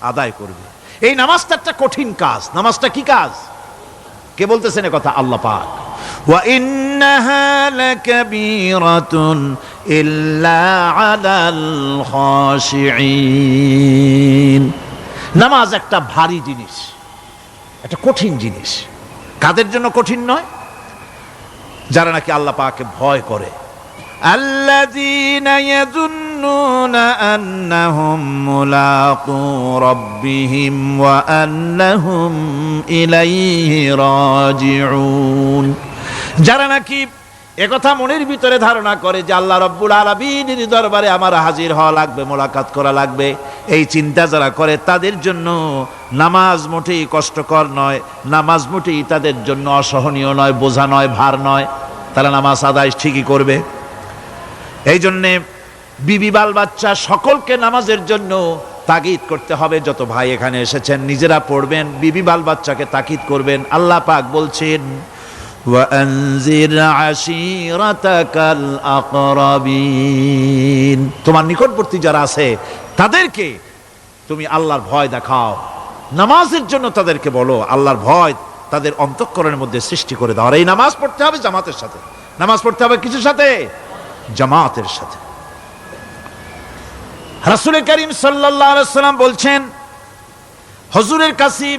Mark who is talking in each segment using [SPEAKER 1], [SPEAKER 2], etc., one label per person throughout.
[SPEAKER 1] আদায় করবে। এই নামাজটা একটা কঠিন কাজ। নামাজটা কি কাজ? কে বলতেছেন এ কথা? আল্লাহ পাক। ওয়া ইন্নাহা লাকাবীরাতুন ইল্লা আলাল খাশিঈন। নামাজ একটা ভারী জিনিস, একটা কঠিন জিনিস। কাদের জন্য কঠিন নয়? যারা নাকি আল্লাহ পাককে ভয় করে। আল্লাযীনা ইয়াযুন্নুনা আন্নাহুম মুলাকু রাব্বিহিম ওয়া আন্নাহুম ইলাইহি রাজিউন। যারা নাকি একথা মনের ভিতরে ধারণা করে যে আল্লাহ রাব্বুল আলামিনের দরবারে আমার হাজির হওয়া লাগবে, মোলাকাত করা লাগবে, এই চিন্তা যারা করে তাদের জন্য নামাজ মোটেই কষ্টকর নয়, নামাজ মোটেই তাদের জন্য অসহনীয় নয়, বোঝা নয়, ভার নয়। তারা নামাজ আদায় ঠিকই করবে। এই জন্যে বিবি বাল বাচ্চা সকলকে নামাজের জন্য তাগিদ করতে হবে। যত ভাই এখানে এসেছেন নিজেরা পড়বেন, বিবি বাল বাচ্চাকে তাকিদ করবেন। আল্লাহ পাক বলছেন ওয়ানজির আশিরাতাকাল আকরাবিন, তোমার নিকটবর্তী যারা আছে তাদেরকে তুমি আল্লাহর ভয় দেখাও। নামাজের জন্য তাদেরকে বলো, আল্লাহর ভয় তাদের অন্তঃকরণের মধ্যে সৃষ্টি করে দাও। আর এই নামাজ পড়তে হবে জামাতের সাথে। নামাজ পড়তে হবে কিছুর সাথে? জামাতের সাথে। রাসূল করিম সাল্লাল্লাহু আলাইহি ওয়াসাল্লাম বলছেন, হুজুরের কাছে,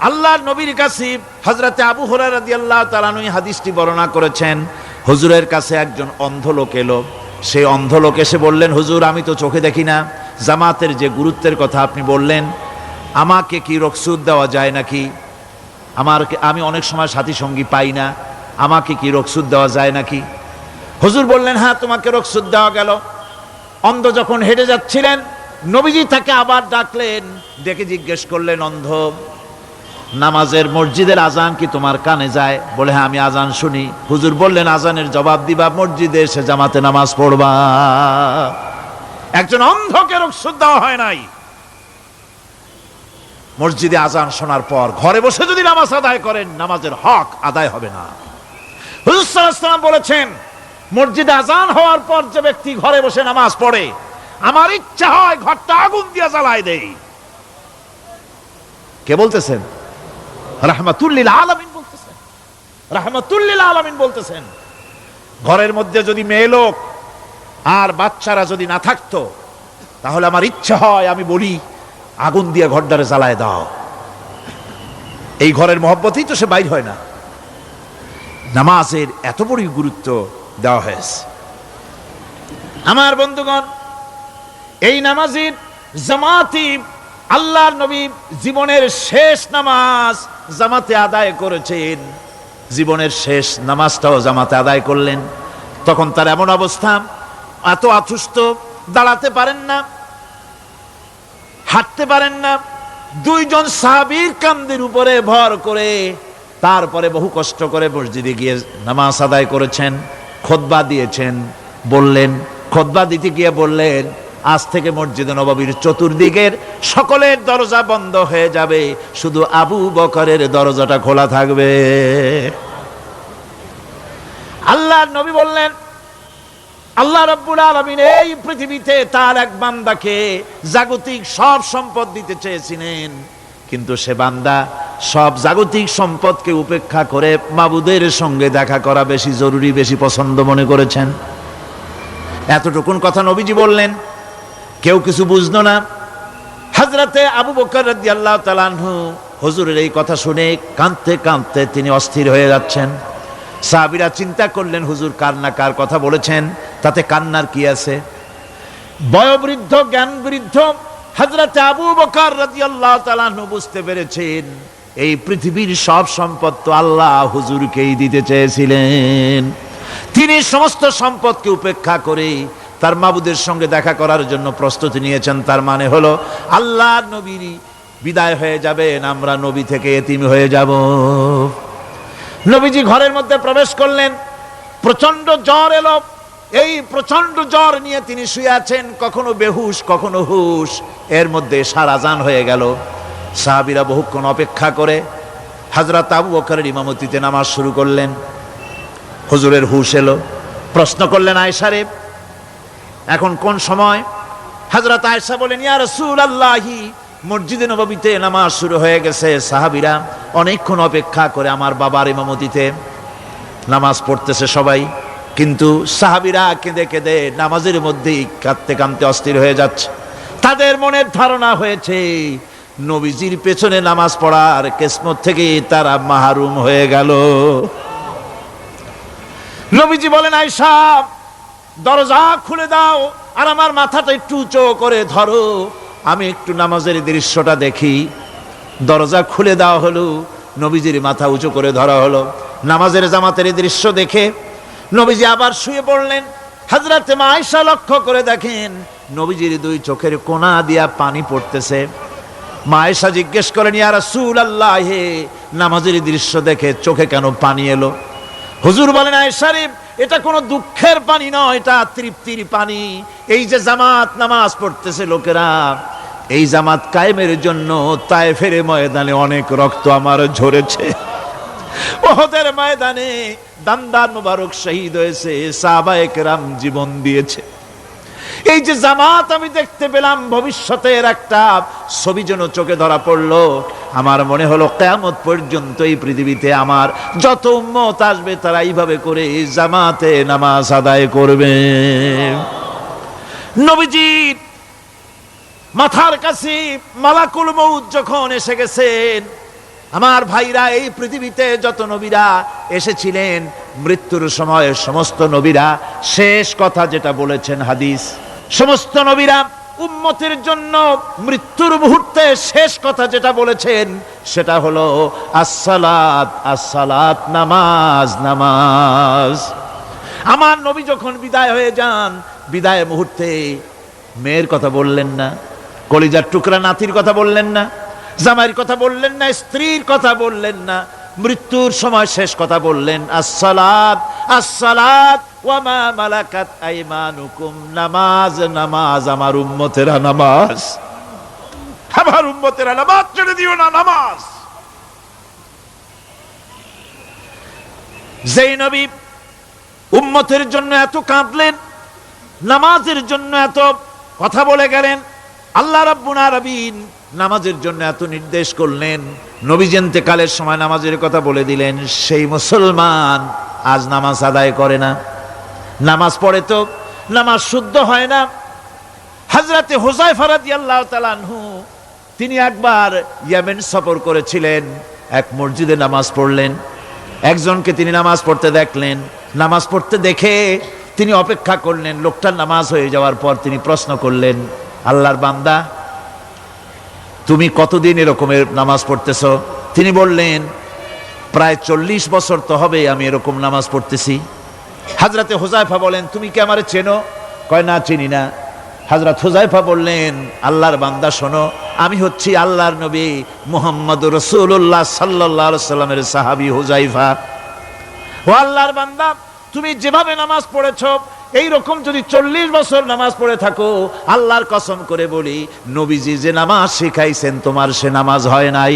[SPEAKER 1] আল্লাহর নবীর কাছে হযরতে আবু হুরায়রা রাদিয়াল্লাহু তাআলা আনহু হাদিসটি বর্ণনা করেছেন। হুজুরের কাছে একজন অন্ধ লোক এলো। সেই অন্ধ লোক এসে বললেন, হুজুর আমি তো চোখে দেখি না, জামাতের যে গুরুত্বের কথা আপনি বললেন, আমাকে কি রুখসত দেওয়া যায় নাকি? আমি অনেক সময় সাথী সঙ্গী পাই না, আমাকে কি রুখসত দেওয়া যায় নাকি? হুজুর বললেন, হ্যাঁ তোমাকে রুখসত দেওয়া গেল। অন্ধ যখন হেঁটে যাচ্ছিলেন, নবীজি তাকে আবার ডাকলেন, ডেকে জিজ্ঞেস করলেন, অন্ধ নামাজের মসজিদের আজান কি তোমার কানে যায়? বলে, হ্যাঁ আমি আজান শুনি। হুজুর বললেন, আজানের জবাব দিবা, মসজিদে এসে জামাতে নামাজ পড়বা। একজন অন্ধকে রুখসত দেওয়া হয় নাই। মসজিদে আজান শোনার পর ঘরে বসে যদি নামাজ আদায় করেন, নামাজের হক আদায় হবে না। হুজুর সাল্লাল্লাহু আলাইহি ওয়াসাল্লাম বলেছেন, মসজিদে আজান হওয়ার পর যে ব্যক্তি ঘরে বসে নামাজ পড়ে, আমার ইচ্ছা হয় ঘরটা আগুন দিয়ে জ্বালায় দেই। কে বলতেছেন? রাহমাতুল লিল আলামিন বলতেছেন। রাহমাতুল লিল আলামিন বলতেছেন, ঘরের মধ্যে যদি মেয়ে লোক আর বাচ্চারা যদি না থাকতো, তাহলে আমার ইচ্ছা হয় আমি বলি আগুন দিয়ে ঘরটারে জ্বালায় দাও। এই ঘরের মহব্বতেই তো সে বাইর হয় না। নামাজের এত বড় গুরুত্ব দেওয়া হয়েছে। আমার বন্ধুগণ, এই নামাজের জামাতি আল্লাহর নবী জীবনের শেষ নামাজ জামাতে আদায় করেছেন। জীবনের শেষ নামাজটাও জামাতে আদায় করলেন। তখন তার এমন অবস্থা, এত অসুস্থ, দাঁড়াতে পারেন না, হাঁটতে পারেন না। দুইজন সাহাবীর কাঁধের উপরে ভর করে তারপরে বহু কষ্ট করে মসজিদে গিয়ে নামাজ আদায় করেছেন। খুতবা দিয়েছেন। বললেন, খুতবা দিতে গিয়ে বললেন, আজ থেকে মসজিদে নববীর চতুর্দিকের সকলের দরজা বন্ধ হয়ে যাবে, শুধু আবু বকরের দরজাটা খোলা থাকবে। আল্লাহর নবী বললেন, আল্লাহ রাব্বুল আলামিন এই পৃথিবীতে তার এক বান্দাকে জাগতিক সব সম্পদ দিতে চেয়েছিলেন, কিন্তু সে বান্দা সব জাগতিক সম্পদকে উপেক্ষা করে মাবুদের সঙ্গে দেখা করা বেশি জরুরি, বেশি পছন্দ মনে করেছেন। এতটুকুন কথা নবীজি বললেন, কেউ কিছু বুঝলো না। হযরতে আবু বকর রাদিয়াল্লাহু তাআলা আনহু হুজুরের এই কথা শুনে কাঁদতে কাঁদতে তিনি অস্থির হয়ে যাচ্ছেন। সাহাবীরা চিন্তা করলেন, হুজুর কার না কার কথা বলেছেন, তাতে কান্নার কি আছে? বয়োবৃদ্ধ, জ্ঞান বৃদ্ধ হযরতে আবু বকর রাদিয়াল্লাহু তাআলা আনহু বুঝতে পেরেছেন, এই পৃথিবীর সব সম্পদ তো আল্লাহ হুজুরকেই দিতে চেয়েছিলেন। তিনি সমস্ত সম্পদকে উপেক্ষা করে তার মাবুদের সঙ্গে দেখা করার জন্য প্রস্তুতি নিয়েছেন। তার মানে হলো আল্লাহর নবীর বিদায় হয়ে যাবেন, আমরা নবী থেকে এতিম হয়ে যাব। নবীজি ঘরের মধ্যে প্রবেশ করলেন, প্রচন্ড জ্বর এলো। এই প্রচন্ড জ্বর নিয়ে তিনি শুয়ে আছেন, কখনো বেহুশ কখনো হুশ। এর মধ্যে এশার আজান হয়ে গেল। সাহাবীরা বহুক্ষণ অপেক্ষা করে হযরত আবু বকরের ইমামতিতে নামাজ শুরু করলেন। হুজুরের হুশ এলো, প্রশ্ন করলেন, আয়েশা রে এখন কোন সময়? হযরত আয়েশা বলেন, ইয়া রাসূলুল্লাহি মসজিদে নববীতে নামাজ শুরু হয়ে গেছে। সাহাবীরা অনেকক্ষণ অপেক্ষা করে আমার বাবার ইমামতিতে নামাজ পড়তেছে সবাই, কিন্তু সাহাবীরা কেঁদে কেঁদে নামাজের মধ্যেই কাঁদতে কাঁদতে অস্থির হয়ে যাচ্ছে। তাদের মনের ধারণা হয়েছে নবীজির পেছনে নামাজ পড়ার কিসমত থেকে তারা মাহরুম হয়ে গেল। নবীজি বলেন, আয়েশা দরজা খুলে দাও আর আমার মাথাটা একটু উঁচু করে ধরো, আমি একটু নামাজের দৃশ্যটা দেখি। দরজা খুলে দেওয়া হলো, নবীজির মাথা উঁচু করে ধরা হলো। নামাজের জামাতের দৃশ্য দেখে নবীজি আবার শুয়ে পড়লেন। হযরতে মা আয়েশা লক্ষ্য করে দেখেন নবীজির দুই চোখের কোণা দিয়া পানি পড়তেছে। মা আয়েশা জিজ্ঞেস করেন, ইয়া রাসূলুল্লাহ, হে নামাজের দৃশ্য দেখে চোখে কেন পানি এলো? হুজুর বলেন, আয়েশা রে, এটা কোনো দুঃখের পানি নয়, এটা তৃপ্তির পানি। এই যে জামাত নামাজ পড়তেছে লোকেরা, এই জামাত কায়েমের জন্য তায়েফের ময়দানে অনেক রক্ত আমার ঝরেছে। উহুদের ময়দানে দান্দান মুবারক শহীদ হয়েছে, সাহাবায়ে কেরাম জীবন দিয়েছে। এই যে জামাত আমি দেখতে পেলাম, ভবিষ্যতের একটা ছবি যেন চোখে ধরা পড়লো। আমার মনে হলো কিয়ামত পর্যন্ত এই পৃথিবীতে আমার যত উম্মত আসবে তারা এইভাবে করে জামাতে নামাজ আদায় করবে। নবীজির মাথার কাছে মালাকুল মউত যখন এসে গেছেন, আমার ভাইরা, এই পৃথিবীতে যত নবীরা এসেছিলেন মৃত্যুর সময় সমস্ত নবীরা শেষ কথা যেটা বলেছেন, হাদিস, সমস্ত নবীরা উম্মতের জন্য মৃত্যুর মুহূর্তে শেষ কথা যেটা বলেছেন সেটা হলো আসসালাত, আসসালাত, নামাজ, নামাজ। আমার নবী যখন বিদায় হয়ে যান, বিদায় মুহূর্তে মেয়ের কথা বললেন না, কলিজার টুকরা নাতির কথা বললেন না, জামাইয়ের কথা বললেন না, স্ত্রীর কথা বললেন না, মৃত্যুর সময় শেষ কথা বললেন আসসালাত, আসসালাত ওয়া মা মালাকাত আইমানুকুম, নামাজ, নামাজ, আমার উম্মতেরা নামাজ, আমার উম্মতেরা নামাজ ছেড়ে দিও না, নামাজ। যেই নবী উম্মতের জন্য এত কাঁদলেন, নামাজের জন্য এত কথা বলে গেলেন, আল্লাহ রাব্বুল আলামিন নামাজের জন্য এত নির্দেশ করলেন, নবীজি ইন্তেকালের সময় নামাজের কথা বলে দিলেন, সেই মুসলমান আজ নামাজ আদায় করে না, নামাজ পড়ে তো নামাজ শুদ্ধ হয় না। হযরতে হুযায়ফা রাদিয়াল্লাহু তাআলা আনহু তিনি একবার ইয়েমেন সফর করেছিলেন, এক মসজিদে নামাজ পড়লেন। একজনকে তিনি নামাজ পড়তে দেখলেন, নামাজ পড়তে দেখে তিনি অপেক্ষা করলেন। লোকটার নামাজ হয়ে যাওয়ার পর তিনি প্রশ্ন করলেন, আল্লাহর বান্দা, তুমি কতদিন এরকমের নামাজ পড়তেছ? তিনি বললেন, প্রায় 40 বছর তো হবে আমি এরকম নামাজ পড়তেছি। হযরতে হুযায়ফা বলেন, তুমি কি আমারে চেনো? কয়, না, চিনি না। হযরত হুযায়ফা বললেন, আল্লাহর বান্দা শোনো, আমি হচ্ছি আল্লাহর নবী মুহাম্মদুর রাসূলুল্লাহ সাল্লাল্লাহু আলাইহি ওয়াসাল্লামের সাহাবী হুযায়ফা। ও আল্লাহর বান্দা, তুমি যেভাবে নামাজ পড়েছো এই রকম যদি 40 বছর নামাজ পড়ে থাকো, আল্লাহর কসম করে বলি, নবীজি যে নামাজ শিখাইছেন তোমার সে নামাজ হয় নাই,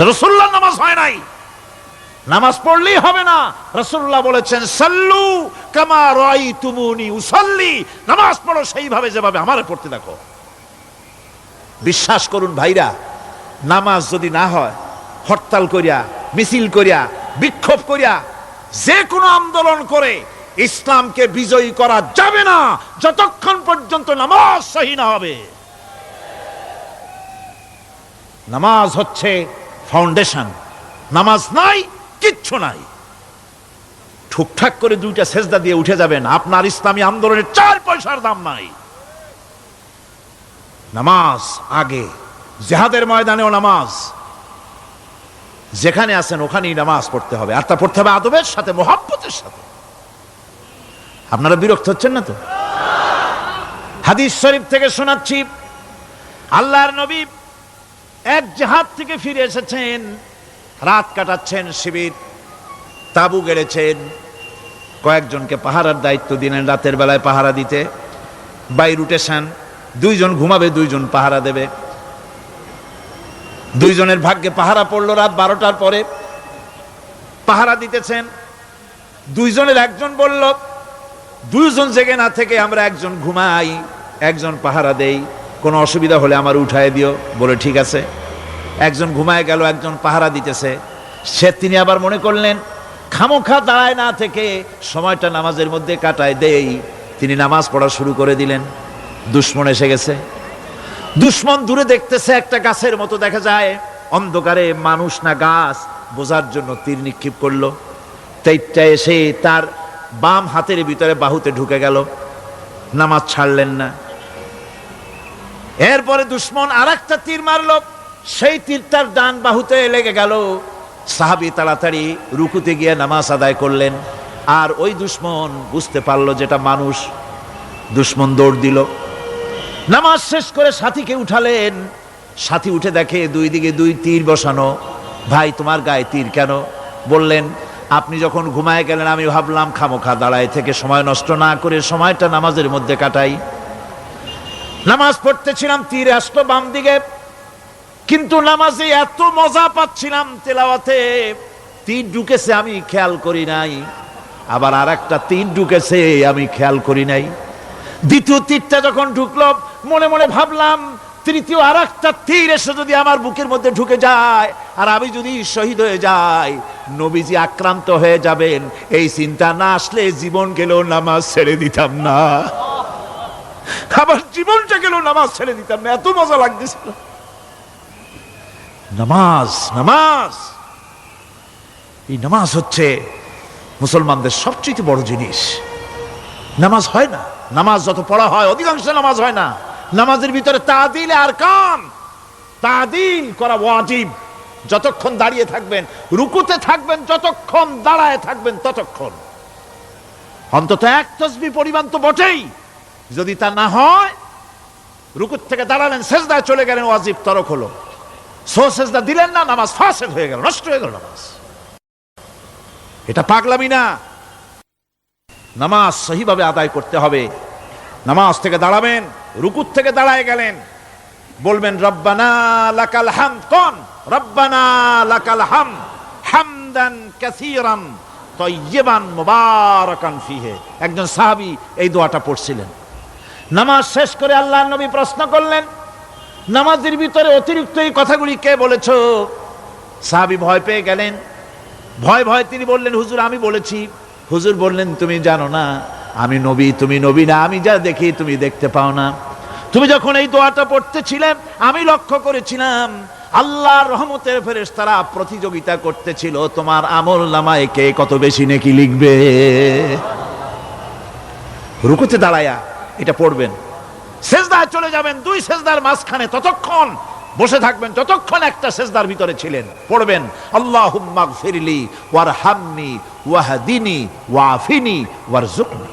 [SPEAKER 1] রাসূলুল্লাহর নামাজ হয় নাই। নামাজ পড়লেই হবে না, রাসূলুল্লাহ বলেছেন, সাল্লু কামা রাআইতুমুনি উসাল্লি, নামাজ পড়ো সেইভাবে যেভাবে আমারে পড়তে দেখো। বিশ্বাস করুন ভাইরা, নামাজ যদি না হয়, হরতাল করিয়া, মিছিল করিয়া, বিক্ষোভ করিয়া, যে কোনো আন্দোলন করে ইসলামকে বিজয়ী করা যাবে না যতক্ষণ পর্যন্ত নামাজ সহি না হবে। নামাজ হচ্ছে ফাউন্ডেশন, নামাজ নাই কিচ্ছু নাই। ঠুকঠাক করে 2টা সেজদা দিয়ে উঠে যাবেন, আপনার ইসলামী আন্দোলনের 4 পয়সার দাম নাই। নামাজ আগে, জিহাদের ময়দানেও নামাজ, যেখানে আছেন ওখানেই নামাজ পড়তে হবে, আর তা পড়তে হবে আদবের সাথে, মুহাব্বতের সাথে। আপনারা বিরক্ত হচ্ছেন না তো? হাদিস শরীফ থেকে শোনাচ্ছি, আল্লাহর নবী এক জিহাদ থেকে ফিরে এসেছেন, রাত কাটাচ্ছেন, শিবির তাবু গেড়েছেন, কয়েকজনকে পাহারার দায়িত্ব দিলেন রাতের বেলায় পাহারা দিতে। বাই রুটেশন, 2 জন ঘুমাবে, 2 জন পাহারা দেবে। 2 জনের ভাগ্যে পাহারা পড়লো রাত 12টার পরে, পাহারা দিতেছেন। 2 জনের একজন বলল, 2 জন জেগে না থেকে আমরা একজন ঘুমাই, একজন পাহারা দেই। কোনো অসুবিধা হলে আমার উঠায় দিও। বলে ঠিক আছে। একজন ঘুমায় গেল, একজন পাহারা দিতেছে। তিনি আবার মনে করলেন খামোখা দাঁড়ায় না থেকে সময়টা নামাজের মধ্যে কাটায় দেই। তিনি নামাজ পড়া শুরু করে দিলেন। দুশমন এসে গেছে। দুশমন দূরে দেখতেছে, একটা গাছের মতো দেখা যায়, অন্ধকারে মানুষ না গাছ বোঝার জন্য তীর নিক্ষেপ করলো। তীরটা এসে তার বাম হাতের ভিতরে বাহুতে ঢুকে গেল। নামাজ ছাড়লেন না। এরপরে দুশমন আর একটা তীর মারলো, সেই তীরটার ডান বাহুতে লেগে গেল। সাহাবী তাড়াতাড়ি রুকুতে গিয়ে নামাজ আদায় করলেন। আর ওই দুশমন বুঝতে পারলো যেটা মানুষ। দুশমন দৌড় দিল। নামাজ শেষ করে সাথীকে উঠালেন। সাথী উঠে দেখে দুই দিকে দুই তীর বসানো। ভাই তোমার গায়ে তীর কেন? বললেন আপনি যখন ঘুমায় গেলেন আমি ভাবলাম খামোখা দাঁড়ায় থেকে সময় নষ্ট না করে সময়টা নামাজের মধ্যে কাটাই। নামাজ পড়তেছিলাম, তীর আসলো বাম দিকে, কিন্তু নামাজে এত মজা পাচ্ছিলাম তেলাওয়াতে, তীর ঢুকেছে আমি খেয়াল করি নাই। আবার আর একটা তীর ঢুকেছে আমি খেয়াল করি নাই। দ্বিতীয় তীরটা যখন ঢুকলো মনে মনে ভাবলাম তৃতীয় আর একটা তীর এসে যদি আমার বুকের মধ্যে ঢুকে যায় আর আমি যদি শহীদ হয়ে যাই, নবীজি আক্রান্ত হয়ে যাবেন, এই চিন্তা না আসলে জীবন গেলেও নামাজ ছেড়ে দিতাম না। আবার জীবনটা গেলেও নামাজ ছেড়ে দিতাম না, এত মজা লাগতেছিল। নামাজ, নামাজ, এই নামাজ হচ্ছে মুসলমানদের সবচেয়ে বড় জিনিস। নামাজ হয় না, নামাজ যত পড়া হয় অধিকাংশ নামাজ হয় না। নামাজের ভিতরে তাদিল আর কাম, তাদিল করা ওয়াজিব। যতক্ষণ দাঁড়িয়ে থাকবেন, রুকুতে থাকবেন, যতক্ষণ দাঁড়ায় থাকবেন ততক্ষণ অন্তত এক তাসবিহ পরিমাণ তো বটেই। যদি তা না হয়, রুকুত থেকে দাঁড়ালেন, সেজদায় চলে গেলেন, ওয়াজিব তরক হলো। সেজদা দিলেন না, নামাজ ফাসেদ হয়ে গেল, নষ্ট হয়ে গেল নামাজ। এটা পাগলামি না। নামাজ সহিভাবে আদায় করতে হবে। নামাজ থেকে দাঁড়াবেন, রুকুত থেকে দাঁড়ায় গেলেন, বলবেন রব্বানা লাকাল হামদ। কোন রব্বানা লাকাল হামদ হামদান কাসীরান তাইয়্যিবান মুবারাকান ফিহি। একজন সাহাবী এই দোয়াটা পড়ছিলেন। নামাজ শেষ করে আল্লাহর নবী প্রশ্ন করলেন, নামাজের ভিতরে অতিরিক্ত এই কথাগুলি কে বলেছো? সাহাবী ভয় পেয়ে গেলেন। ভয় ভয় তিনি বললেন, হুজুর আমি বলেছি। হুজুর বললেন, তুমি জানো না আমি নবী, তুমি নবী না, আমি যা দেখি তুমি দেখতে পাও না। তুমি যখন এই দোয়াটা পড়তেছিলে আমি লক্ষ্য করেছিলাম আল্লাহর রহমতের ফেরেশতারা প্রতিযোগিতা করতেছিল তোমার আমল নামায় কে কত বেশি নেকি লিখবে। রুকুতে দাঁড়ায়া এটা পড়বেন। সেজদায় চলে যাবেন, দুই সেজদার মাঝখানে ততক্ষণ বসে থাকবেন যতক্ষণ একটা সেজদার ভিতরে ছিলেন। পড়বেন আল্লাহুম্মা গফিরলি ওয়ারহামনি ওয়াহদিনি ওয়াফিনি ওয়ারযুকনি।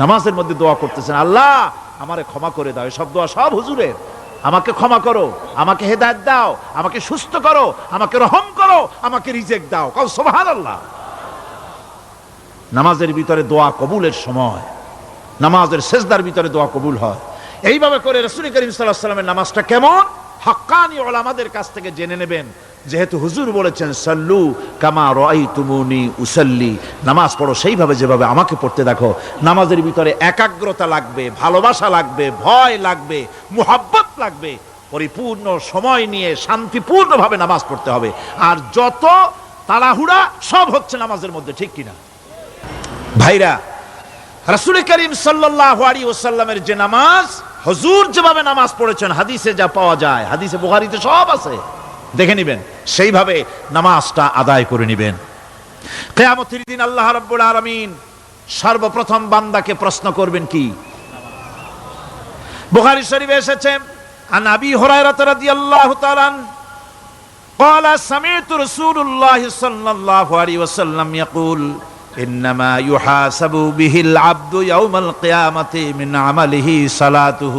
[SPEAKER 1] নামাজের মধ্যে দোয়া করতেছেন, আল্লাহ আমারে ক্ষমা করে দাও। সব দোয়া সব হুজুরের। আমাকে ক্ষমা করো, আমাকে হেদায়েত দাও, আমাকে সুস্থ করো, আমাকে রহম করো, আমাকে রিজিক দাও। কও সুবহানাল্লাহ। নামাজের ভিতরে দোয়া কবুলের সময়, নামাজের সেজদার ভিতরে দোয়া কবুল হয়। এইভাবে করে রাসূল করিম সাল্লাল্লাহু আলাইহি ওয়াসাল্লামের নামাজটা কেমন হাক্কানি উলামাদের কাছ থেকে জেনে নেবেন। যেহেতু হুজুর বলেছেন সাল্লু কামা রাআইতুমুনি উসাল্লি, নামাজ পড়ো সেইভাবে যেভাবে আমাকে পড়তে দেখো। নামাজের ভিতরে একাগ্রতা লাগবে, ভালোবাসা লাগবে, ভয় লাগবে, মুহাব্বত লাগবে। পরিপূর্ণ সময় নিয়ে শান্তিপূর্ণভাবে নামাজ পড়তে হবে। আর যত তাড়াহুড়া সব হচ্ছে নামাজের মধ্যে, ঠিক কিনা ভাইরা? রাসূল করিম সাল্লাল্লাহু আলাইহি ওয়াসাল্লামের যে নামাজ, হুজুর যেভাবে নামাজ পড়েছেন হাদিসে যা পাওয়া যায়, হাদিসে বুখারীতে সব আছে, দেখে নেবেন, সেইভাবে নামাজটা আদায় করে নেবেন। কিয়ামতের দিন আল্লাহ রাব্বুল আলামিন সর্বপ্রথম বান্দাকে প্রশ্ন করবেন কি? বুখারী শরীফে এসেছে, আন আবি হুরায়রা রাদিয়াল্লাহু তাআলা قال سمعت رسول الله صلى الله عليه وسلم يقول إنما يحاسب به العبد يوم القيامة من عمله صلاته